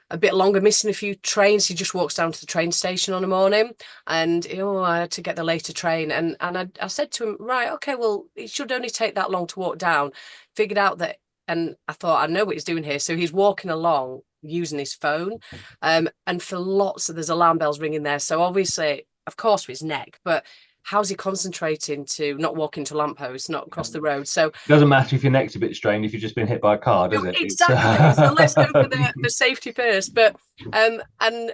a bit longer, missing a few trains. He just walks down to the train station on a morning, and I had to get the later train. And I said to him, right, okay, well, it should only take that long to walk down. Figured out that, and I thought, I know what he's doing here. So he's walking along using his phone, and for lots of there's alarm bells ringing there. So obviously, of course, for his neck, but how's he concentrating to not walk into lampposts, not across the road? So it doesn't matter if your neck's a bit strained if you've just been hit by a car, does it? Exactly. So let's go for the safety first. But and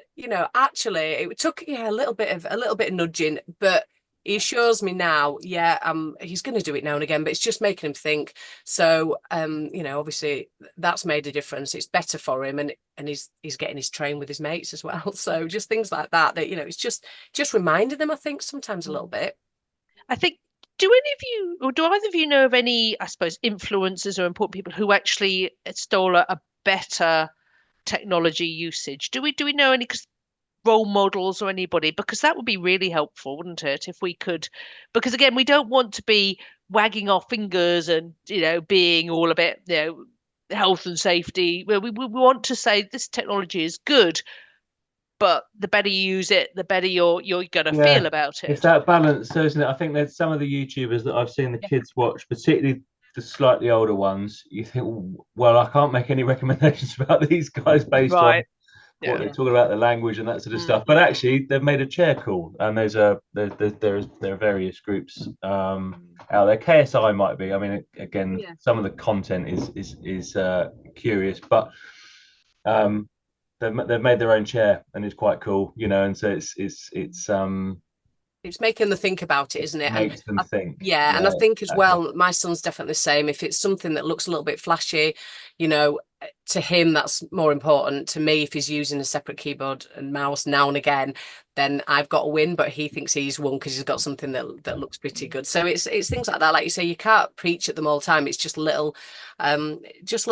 actually it took a little bit of nudging, but he assures me now, he's going to do it now and again, but it's just making him think. So obviously that's made a difference. It's better for him, and he's getting his train with his mates as well. So just things like that it's just reminding them, I think, sometimes a little bit. I think, do any of you, or do either of you know of any, I suppose, influencers or important people who actually install a better technology usage? Do we know any role models or anybody? Because that would be really helpful, wouldn't it? If we could, because again, we don't want to be wagging our fingers and being all a bit health and safety. We want to say this technology is good, but the better you use it, the better you're going to feel about it. It's that balance, so isn't it? I think there's some of the YouTubers that I've seen the kids watch, particularly the slightly older ones. You think, well, I can't make any recommendations about these guys based on what they're talking about, the language and that sort of stuff. But actually, they've made a chair cool, and there are various groups out there. KSI might be. I mean, again, some of the content is curious, but they've made their own chair, and it's quite cool, and so it's making them think about it, isn't it? Makes them think. Yeah, and I think as well, my son's definitely the same. If it's something that looks a little bit flashy, to him that's more important. To me, if he's using a separate keyboard and mouse now and again, then I've got a win. But he thinks he's won because he's got something that looks pretty good. So it's things like that. Like you say, you can't preach at them all the time. It's just little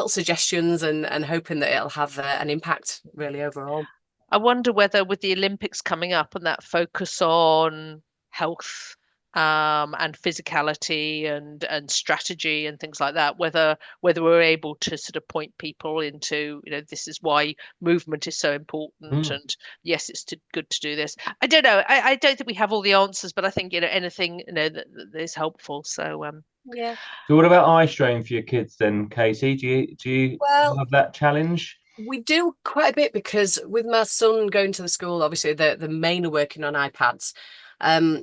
suggestions and hoping that it'll have an impact really overall. I wonder whether with the Olympics coming up and that focus on health and physicality and strategy and things like that, whether we're able to sort of point people into, this is why movement is so important, and yes, it's good to do this. I don't know. I don't think we have all the answers, but I think anything that is helpful. So yeah. So what about eye strain for your kids then, Casey? Do you have that challenge? We do quite a bit, because with my son going to the school, obviously the main are working on iPads.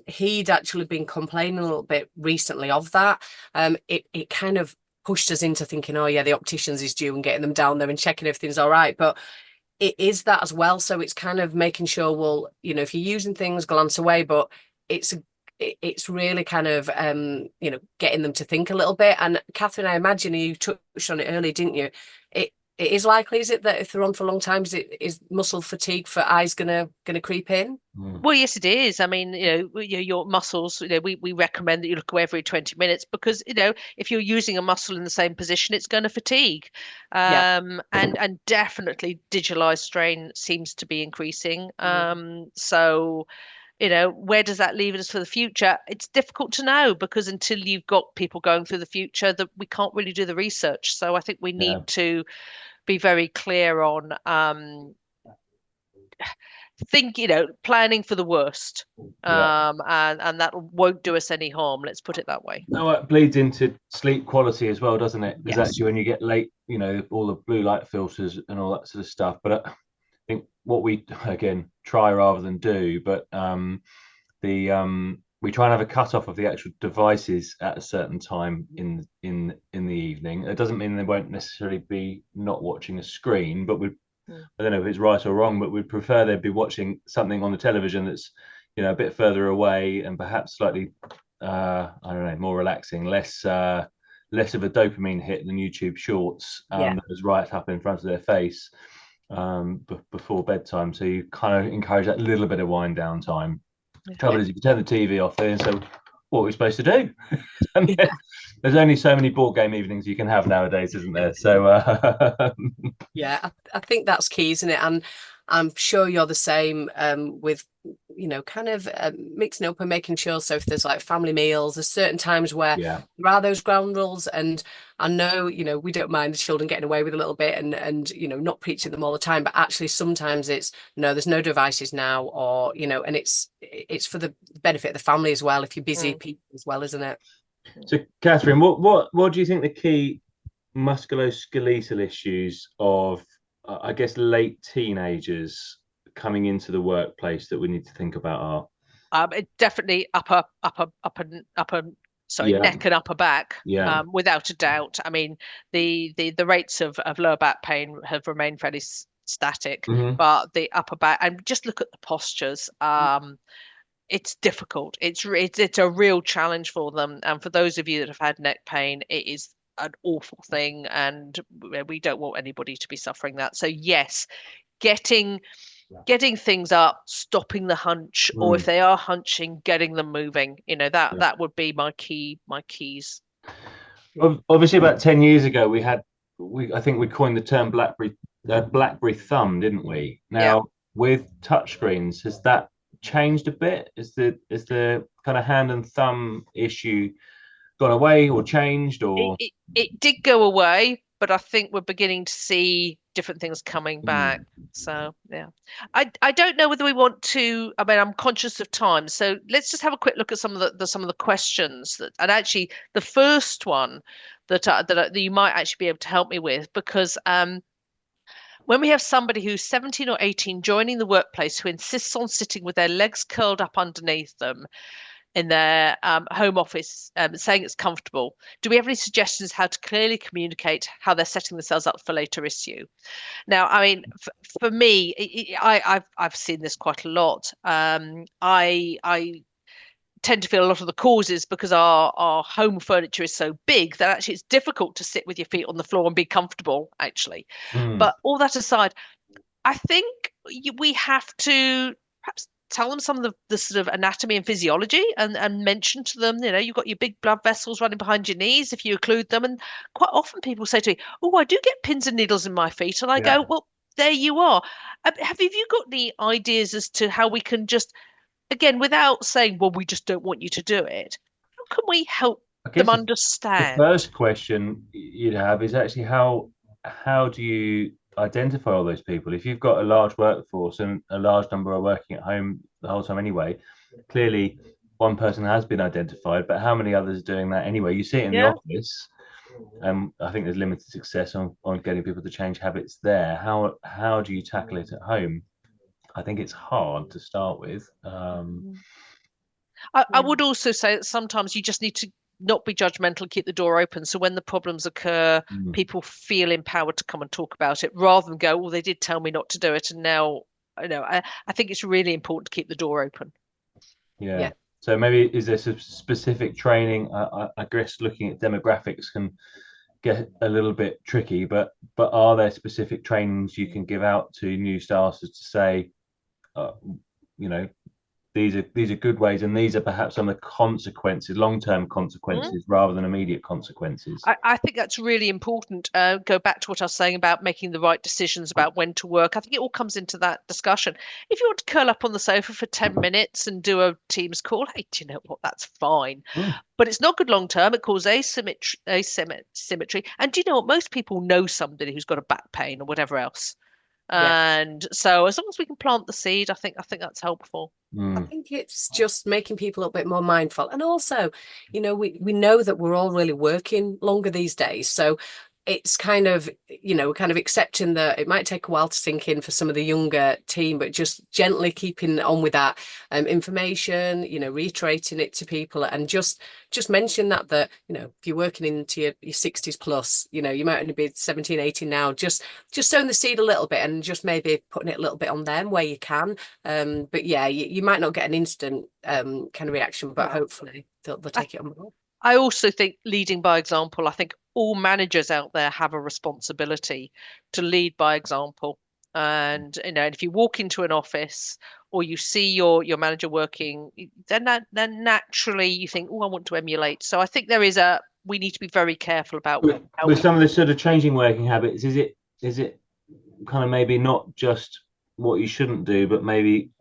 He'd actually been complaining a little bit recently of that. It kind of pushed us into thinking, oh yeah, the opticians is due, and getting them down there and checking everything's all right. But it is that as well. So it's kind of making sure, well, if you're using things, glance away, but it's really kind of getting them to think a little bit. And Catherine, I imagine you touched on it earlier, didn't you? It is likely, is it, that if they're on for a long time, is muscle fatigue for eyes gonna creep in? Well, yes, it is. I mean, your muscles, we recommend that you look away every 20 minutes, because, if you're using a muscle in the same position, it's going to fatigue. And definitely digitalized strain seems to be increasing. So, where does that leave us for the future? It's difficult to know, because until you've got people going through the future, that we can't really do the research. So I think we need to be very clear on planning for the worst, and that won't do us any harm. Let's put it that way. No, it bleeds into sleep quality as well, doesn't it? Because actually, when you get late, all the blue light filters and all that sort of stuff. But I think what we again try rather than do, but we try and have a cut off of the actual devices at a certain time in the evening. It doesn't mean they won't necessarily be not watching a screen, but I don't know if it's right or wrong, but we'd prefer they'd be watching something on the television that's a bit further away and perhaps slightly I don't know, more relaxing, less less of a dopamine hit than YouTube Shorts that was right up in front of their face before bedtime. So you kind of encourage that little bit of wind down time. The trouble is, if you turn the TV off there and say, what are we supposed to do? And there's only so many board game evenings you can have nowadays, isn't there? So yeah, I think that's key, isn't it? And I'm sure you're the same with, you know, kind of mixing up and making sure. So if there's like family meals, there's certain times where there are those ground rules. And I know, you know, we don't mind the children getting away with a little bit and you know, not preaching them all the time, but actually sometimes it's no, there's no devices now, or, you know, and it's for the benefit of the family as well, if you're busy people as well, isn't it? So Catherine, what do you think the key musculoskeletal issues of I guess late teenagers coming into the workplace that we need to think about are? It definitely upper neck and upper back. Without a doubt. I mean, the rates of lower back pain have remained fairly static, but the upper back, and just look at the postures. It's difficult. It's a real challenge for them, and for those of you that have had neck pain, it is an awful thing, and we don't want anybody to be suffering that. So yes, getting things up, stopping the hunch, or if they are hunching, getting them moving. You know, that would be my keys. Obviously, about 10 years ago, I think we coined the term BlackBerry thumb, didn't we? Now with touchscreens, has that changed a bit? Is the kind of hand and thumb issue gone away or changed, or it did go away, but I think we're beginning to see different things coming back. So yeah, I don't know whether we want to. I mean, I'm conscious of time, so let's just have a quick look at some of the questions and actually the first one that you might actually be able to help me with, because when we have somebody who's 17 or 18 joining the workplace who insists on sitting with their legs curled up underneath them in their home office, saying it's comfortable, do we have any suggestions how to clearly communicate how they're setting themselves up for later issue? Now, I mean, for me, I've seen this quite a lot. I tend to feel a lot of the causes because our home furniture is so big that actually it's difficult to sit with your feet on the floor and be comfortable, actually. But all that aside, I think we have to perhaps tell them some of the sort of anatomy and physiology, and mention to them, you know, you've got your big blood vessels running behind your knees if you occlude them. And quite often people say to me, oh, I do get pins and needles in my feet. And I go, well, there you are. Have you got any ideas as to how we can just, again, without saying, well, we just don't want you to do it, how can we help them understand? The first question you'd have is actually how do you identify all those people? If you've got a large workforce and a large number are working at home the whole time anyway, clearly one person has been identified, but how many others are doing that anyway? You see it in the office. I think there's limited success on getting people to change habits there. How do you tackle it at home? I think it's hard to start with. I would also say that sometimes you just need to not be judgmental, keep the door open. So when the problems occur, people feel empowered to come and talk about it, rather than go, well, they did tell me not to do it. And now, you know, I think it's really important to keep the door open. Yeah. So maybe is there some specific training? I guess looking at demographics can get a little bit tricky, but are there specific trainings you can give out to new starters to say, you know, these are good ways, and these are perhaps some of the consequences, long-term consequences, rather than immediate consequences. I think that's really important. Go back to what I was saying about making the right decisions about when to work. I think it all comes into that discussion. If you want to curl up on the sofa for 10 minutes and do a Teams call, hey, do you know what? That's fine. But it's not good long-term. It causes asymmetry. And do you know what? Most people know somebody who's got a back pain or whatever else. And so as long as we can plant the seed, I think that's helpful. I think it's just making people a bit more mindful. And also, you know, we know that we're all really working longer these days. So it's kind of, you know, we're kind of accepting that it might take a while to sink in for some of the younger team, but just gently keeping on with that information, you know, reiterating it to people, and just mention that, you know, if you're working into your 60s plus, you know, you might only be 17, 18 now, just sowing the seed a little bit, and just maybe putting it a little bit on them where you can. But yeah, you might not get an instant kind of reaction, but hopefully they'll take it on board. I also think leading by example. I think all managers out there have a responsibility to lead by example. And if you walk into an office or you see your manager working, then naturally you think, oh, I want to emulate. So I think we need to be very careful about how With we. some of the sort of changing working habits, is it kind of maybe not just what you shouldn't do, but maybe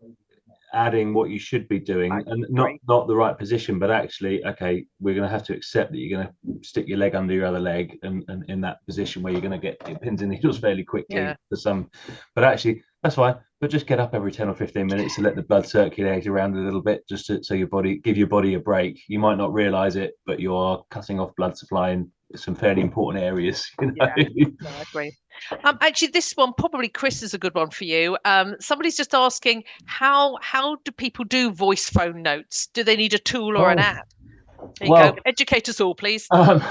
adding what you should be I doing, and not agree. not the right position, but actually, okay, we're going to have to accept that you're going to stick your leg under your other leg, and in that position where you're going to get pins and needles fairly quickly Yeah. for some, but actually that's fine. But just get up every 10 or 15 minutes to let the blood circulate around a little bit, just so give your body a break. You might not realize it, but you are cutting off blood supply in some fairly important areas. Yeah, no, I agree. Actually, this one probably Chris is a good one for you. Somebody's just asking how do people do voice phone notes? Do they need a tool or an Oh, app? There you go. well, Educate us all, please. Um,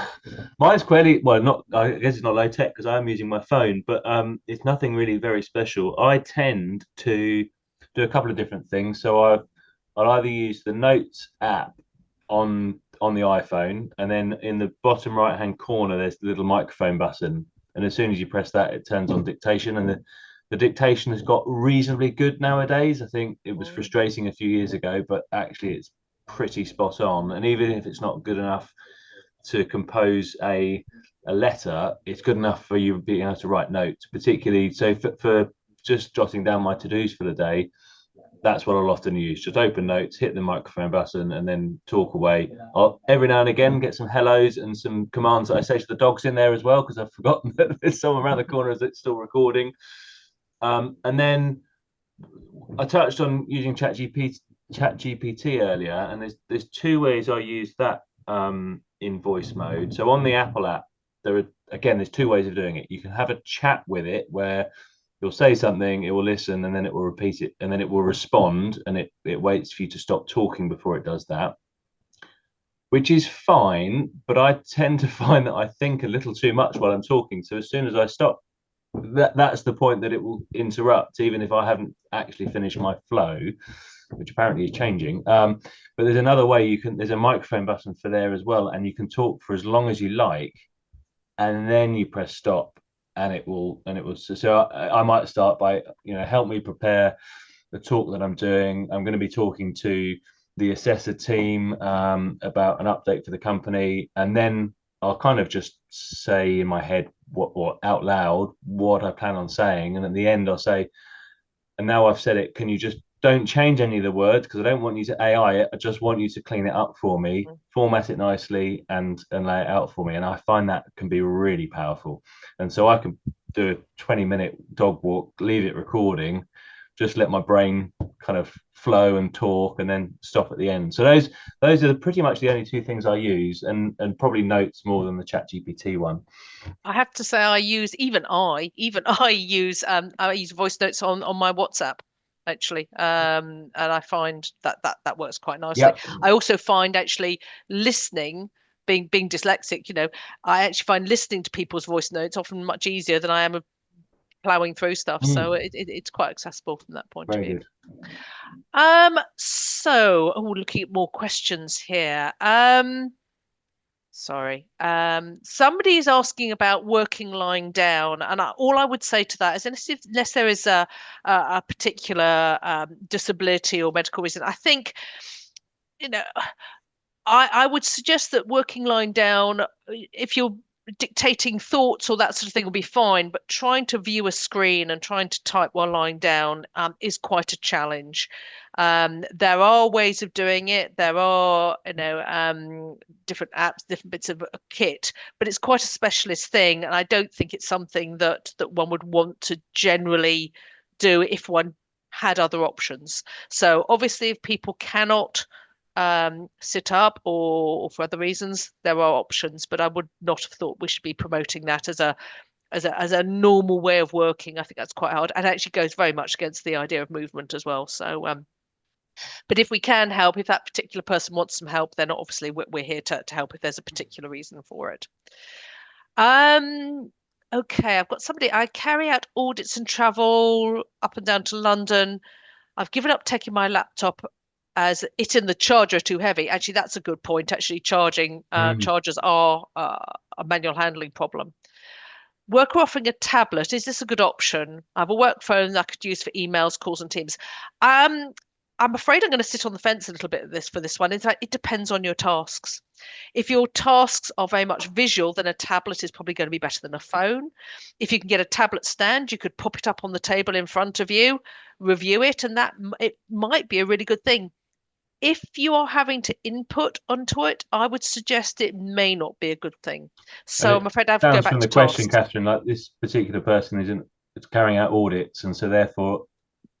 mine's clearly, well, not, I guess it's not low tech because I'm using my phone, but it's nothing really very special. I tend to do a couple of different things. So I'll either use the Notes app on the iPhone, and then in the bottom right hand corner there's the little microphone button, and as soon as you press that, it turns on dictation, and the dictation has got reasonably good nowadays. I think it was Mm. frustrating a few years ago, but actually it's pretty spot on. And even if it's not good enough to compose a letter, it's good enough for you being able to write notes, particularly so for just jotting down my to-dos for the day. That's what I'll often use. Just open notes, hit the microphone button, and then talk away. I'll every now and again get some hellos and some commands that I say to the dogs in there as well, because I've forgotten that there's someone around the corner that's still recording. And then I touched on using ChatGPT earlier, and there's two ways I use that in voice mode. So on the Apple app, there's two ways of doing it. You can have a chat with it where you'll say something, it will listen, and then it will repeat it, and then it will respond, and it waits for you to stop talking before it does that, which is fine. But I tend to find that I think a little too much while I'm talking. So as soon as I stop, that's the point that it will interrupt, even if I haven't actually finished my flow, which apparently is changing. But there's another way there's a microphone button for there as well, and you can talk for as long as you like, and then you press stop, and it will. So I might start by, help me prepare the talk that I'm doing. I'm going to be talking to the assessor team about an update for the company, and then I'll kind of just say in my head what out loud what I plan on saying, and at the end I'll say, and now I've said it, can you just don't change any of the words, because I don't want you to AI it. I just want you to clean it up for me, format it nicely, and lay it out for me. And I find that can be really powerful. And so I can do a 20-minute dog walk, leave it recording, just let my brain kind of flow and talk, and then stop at the end. So those are pretty much the only two things I use, and probably Notes more than the ChatGPT one. I have to say, I use voice notes on my WhatsApp actually, and I find that works quite nicely. Yep. I also find actually listening, being dyslexic, I actually find listening to people's voice notes often much easier than I am of plowing through stuff. So it's quite accessible from that point of Very view. good. Looking at more questions here. Sorry. Somebody is asking about working lying down, and all I would say to that is, unless there is a particular disability or medical reason, I think, you know, I would suggest that working lying down, if you're dictating thoughts or that sort of thing, will be fine. But trying to view a screen and trying to type while lying down is quite a challenge. There are ways of doing it. There are, different apps, different bits of a kit, but it's quite a specialist thing, and I don't think it's something that one would want to generally do if one had other options. So obviously, if people cannot sit up or for other reasons, there are options, but I would not have thought we should be promoting that as a normal way of working. I think that's quite hard, and actually goes very much against the idea of movement as well. So but if we can help, if that particular person wants some help, then obviously we're here to help if there's a particular reason for it. Okay, I've got somebody. I carry out audits and travel up and down to London. I've given up taking my laptop as it and the charger are too heavy. Actually, that's a good point. Actually, chargers are a manual handling problem. Work offering a tablet. Is this a good option? I have a work phone that I could use for emails, calls, and Teams. Um, I'm afraid I'm going to sit on the fence a little bit for this one. It depends on your tasks. If your tasks are very much visual, then a tablet is probably going to be better than a phone. If you can get a tablet stand, you could pop it up on the table in front of you, review it, and it might be a really good thing. If you are having to input onto it, I would suggest it may not be a good thing. And So I'm it afraid I have to go sounds back from to the question, tasks. Catherine, like this particular person isn't it's carrying out audits, and so therefore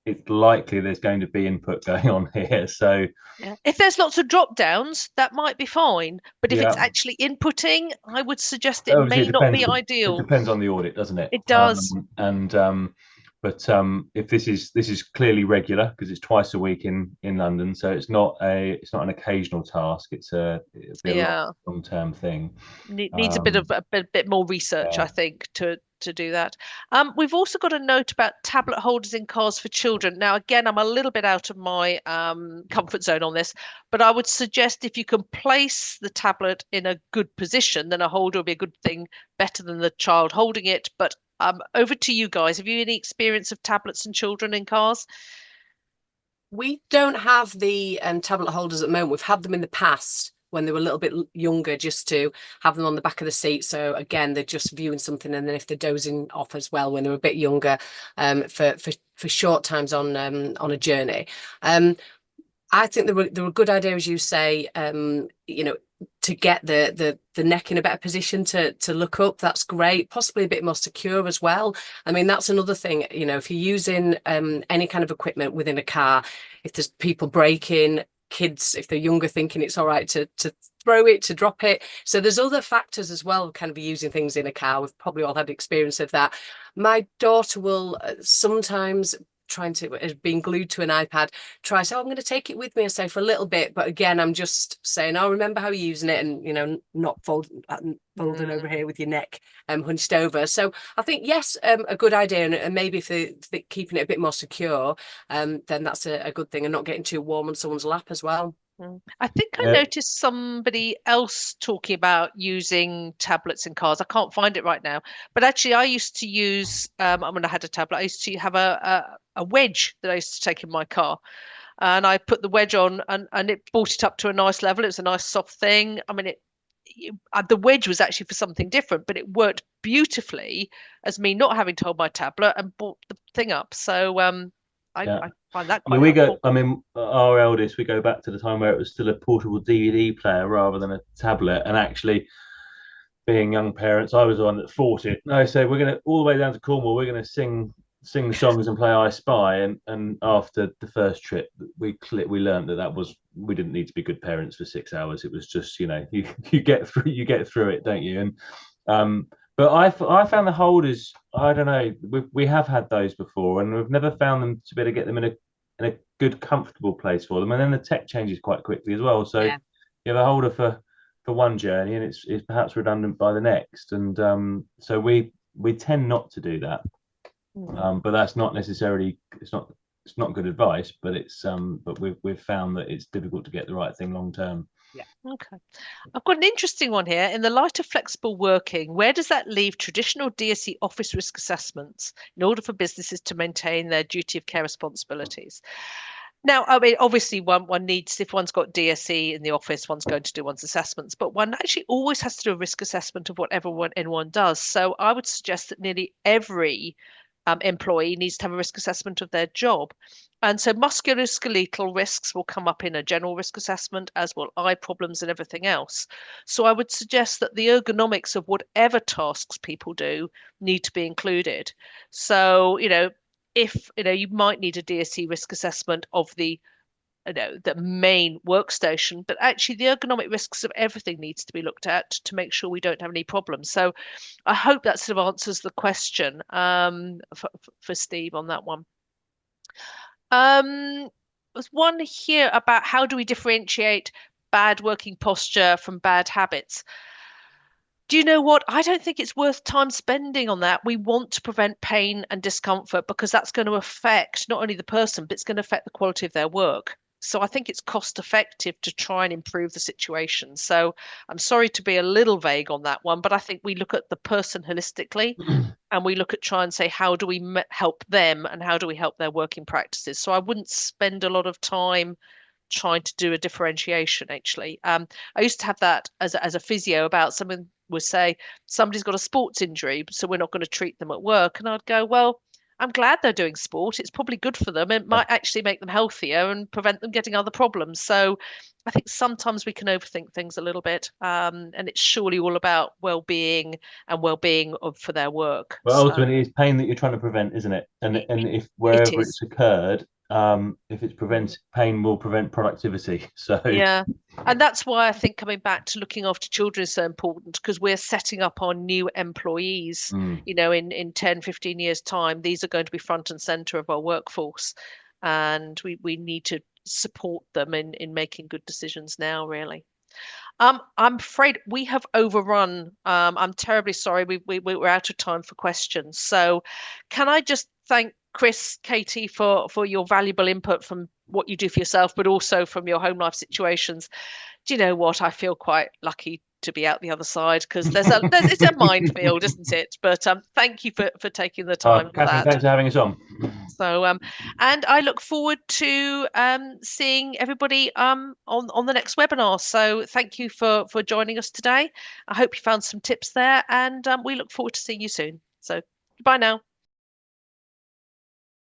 it's likely there's going to be input going on here. So Yeah. If there's lots of drop downs, that might be fine. But if it's yeah, actually inputting, I would suggest it obviously may it not depends. be It ideal. depends on the audit, doesn't it? It does. And but if this is clearly regular because it's twice a week in London, so it's not an occasional task. It'll be a Yeah. long term thing. Needs a bit Um, of a bit more research, yeah. I think, to do that. We've also got a note about tablet holders in cars for children. Now, again, I'm a little bit out of my comfort zone on this, but I would suggest if you can place the tablet in a good position, then a holder will be a good thing, better than the child holding it. But over to you guys. Have you any experience of tablets and children in cars? We don't have the tablet holders at the moment. We've had them in the past when they were a little bit younger, just to have them on the back of the seat. So again, they're just viewing something, and then if they're dozing off as well when they're a bit younger, for short times on a journey. I think they were a good idea, as you say. To get the neck in a better position to look up, that's great. Possibly a bit more secure as well. I mean, that's another thing. If you're using any kind of equipment within a car, if there's people braking, kids, if they're younger, thinking it's all right to throw it, to drop it. So there's other factors as well, kind of using things in a car. We've probably all had experience of that. My daughter will sometimes trying to being glued to an iPad, try say, oh, I'm going to take it with me, I say, for a little bit, but again, I'm just saying, oh, remember how you're using it, and not folding over here with your neck hunched over. So I think yes, a good idea, and maybe if they're keeping it a bit more secure, then that's a good thing, and not getting too warm on someone's lap as well. I think I Yeah. noticed somebody else talking about using tablets in cars. I can't find it right now, but actually, I used to use. When I had a tablet, I used to have a wedge that I used to take in my car, and I put the wedge on, and it brought it up to a nice level. It was a nice soft thing. I mean, the wedge was actually for something different, but it worked beautifully as me not having to hold my tablet and brought the thing up. So Yeah. I find that I mean, quite helpful. our eldest, we go back to the time where it was still a portable DVD player rather than a tablet. And actually, being young parents, I was the one that fought it. No, so we're going to all the way down to Cornwall. We're going to sing the songs and play I Spy. And after the first trip, we learned that we didn't need to be good parents for 6 hours. It was just you get through it, don't you? And but I found the holders. I don't know. We have had those before, and we've never found them to be able to get them in a good, comfortable place for them. And then the tech changes quite quickly as well. So Yeah. you have a holder for one journey, and it's perhaps redundant by the next. And so we tend not to do that. But that's not necessarily it's not good advice. But but we've found that it's difficult to get the right thing long term. Yeah. Okay. I've got an interesting one here. In the light of flexible working, where does that leave traditional DSE office risk assessments in order for businesses to maintain their duty of care responsibilities? Now, I mean, obviously, one needs, if one's got DSE in the office, one's going to do one's assessments, but one actually always has to do a risk assessment of whatever anyone does. So I would suggest that nearly every employee needs to have a risk assessment of their job. And so musculoskeletal risks will come up in a general risk assessment, as will eye problems and everything else. So I would suggest that the ergonomics of whatever tasks people do need to be included. So, if you might need a DSE risk assessment of the main workstation, but actually the ergonomic risks of everything needs to be looked at to make sure we don't have any problems. So I hope that sort of answers the question for Steve on that one. There's one here about how do we differentiate bad working posture from bad habits. Do you know what? I don't think it's worth time spending on that. We want to prevent pain and discomfort because that's going to affect not only the person, but it's going to affect the quality of their work. So I think it's cost effective to try and improve the situation. So I'm sorry to be a little vague on that one, but I think we look at the person holistically and we look at try and say, how do we help them and how do we help their working practices? So I wouldn't spend a lot of time trying to do a differentiation actually. I used to have that as a physio about someone would say somebody's got a sports injury, so we're not going to treat them at work. And I'd go, well, I'm glad they're doing sport. It's probably good for them. It might actually make them healthier and prevent them getting other problems. So I think sometimes we can overthink things a little bit. And it's surely all about well-being and well-being for their work. Well, So ultimately, it's pain that you're trying to prevent, isn't it? And if it wherever is. it's occurred, if it's prevent pain will prevent productivity. So Yeah. And that's why I think coming back to looking after children is so important because we're setting up our new employees, mm. in 10, 15 years' time. These are going to be front and center of our workforce. And we need to support them in making good decisions now, really. I'm afraid we have overrun. I'm terribly sorry. We're out of time for questions. So, can I just thank Chris, Katie, for your valuable input from what you do for yourself, but also from your home life situations. Do you know what? I feel quite lucky to be out the other side because it's a minefield, isn't it? But thank you for taking the time for Catherine, that. thanks for having us on. So and I look forward to seeing everybody on the next webinar. So thank you for joining us today. I hope you found some tips there, and we look forward to seeing you soon. So bye now.